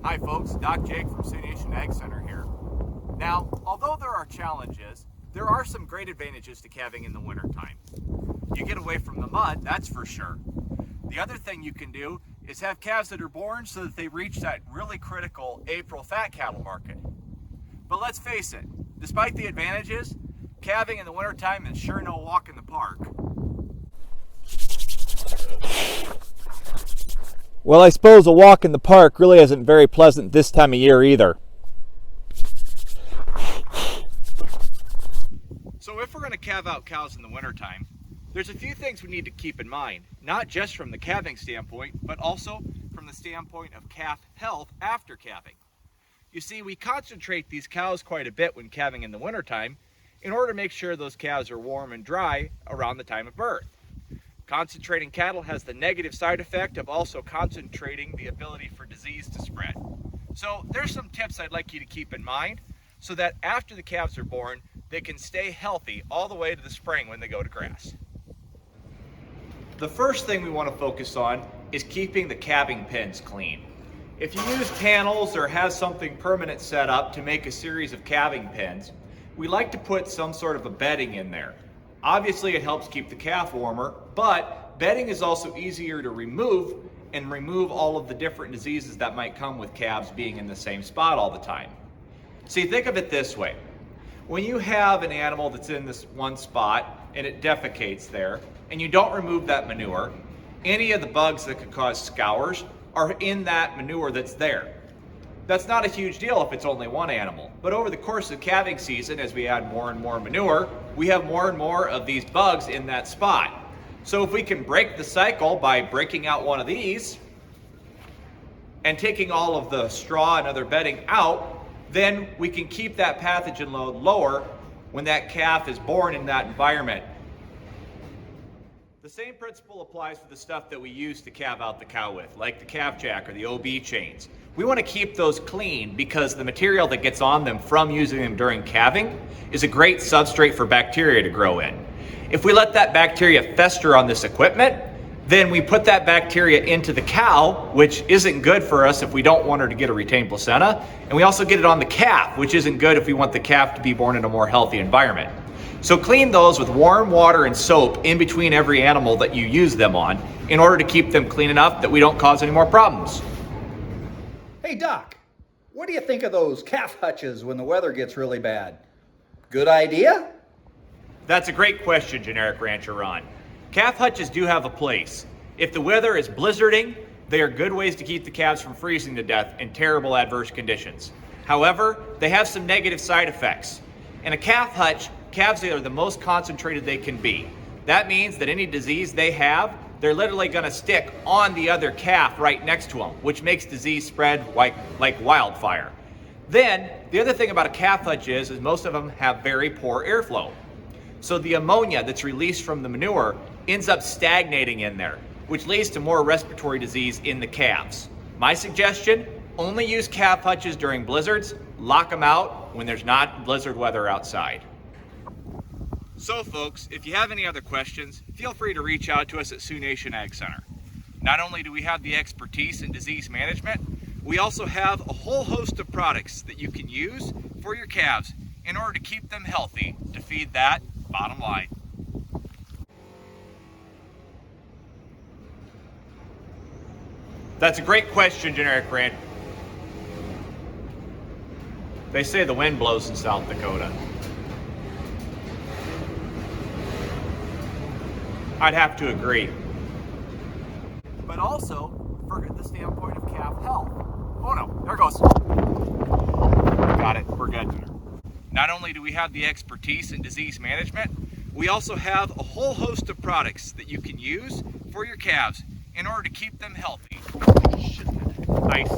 Hi folks, Doc Jake from Sioux Nation Ag Center here. Now, although there are challenges, there are some great advantages to calving in the wintertime. You get away from the mud, that's for sure. The other thing you can do is have calves that are born so that they reach that really critical April fat cattle market. But let's face it, despite the advantages, calving in the wintertime is sure no walk in the park. Well, I suppose a walk in the park really isn't very pleasant this time of year either. So if we're going to calve out cows in the wintertime, there's a few things we need to keep in mind, not just from the calving standpoint, but also from the standpoint of calf health after calving. You see, we concentrate these cows quite a bit when calving in the wintertime in order to make sure those calves are warm and dry around the time of birth. Concentrating cattle has the negative side effect of also concentrating the ability for disease to spread. So there's some tips I'd like you to keep in mind so that after the calves are born, they can stay healthy all the way to the spring when they go to grass. The first thing we want to focus on is keeping the calving pens clean. If you use panels or have something permanent set up to make a series of calving pens, we like to put some sort of a bedding in there. Obviously it helps keep the calf warmer, but bedding is also easier to remove and remove all of the different diseases that might come with calves being in the same spot all the time. See, think of it this way. When you have an animal that's in this one spot and it defecates there, and you don't remove that manure, any of the bugs that could cause scours are in that manure that's there. That's not a huge deal if it's only one animal, but over the course of calving season, as we add more and more manure, we have more and more of these bugs in that spot. So if we can break the cycle by breaking out one of these and taking all of the straw and other bedding out, then we can keep that pathogen load lower when that calf is born in that environment. The same principle applies to the stuff that we use to calve out the cow with, like the calf jack or the OB chains. We want to keep those clean because the material that gets on them from using them during calving is a great substrate for bacteria to grow in. If we let that bacteria fester on this equipment, then we put that bacteria into the cow, which isn't good for us if we don't want her to get a retained placenta, and we also get it on the calf, which isn't good if we want the calf to be born in a more healthy environment. So clean those with warm water and soap in between every animal that you use them on in order to keep them clean enough that we don't cause any more problems. Hey Doc, what do you think of those calf hutches when the weather gets really bad? Good idea? That's a great question, Generic Rancher Ron. Calf hutches do have a place. If the weather is blizzarding, they are good ways to keep the calves from freezing to death in terrible adverse conditions. However, they have some negative side effects. In a calf hutch, calves are the most concentrated they can be. That means that any disease they have, they're literally going to stick on the other calf right next to them, which makes disease spread like wildfire. Then, the other thing about a calf hutch is most of them have very poor airflow. So the ammonia that's released from the manure ends up stagnating in there, which leads to more respiratory disease in the calves. My suggestion, only use calf hutches during blizzards, lock them out when there's not blizzard weather outside. So folks, if you have any other questions, feel free to reach out to us at Sioux Nation Ag Center. Not only do we have the expertise in disease management, we also have a whole host of products that you can use for your calves in order to keep them healthy to feed that bottom line. That's a great question, Generic Brand. They say the wind blows in South Dakota. I'd have to agree. But also, from the standpoint of calf health. Oh no, there it goes. Got it, we're good. Not only do we have the expertise in disease management, we also have a whole host of products that you can use for your calves in order to keep them healthy. Ice.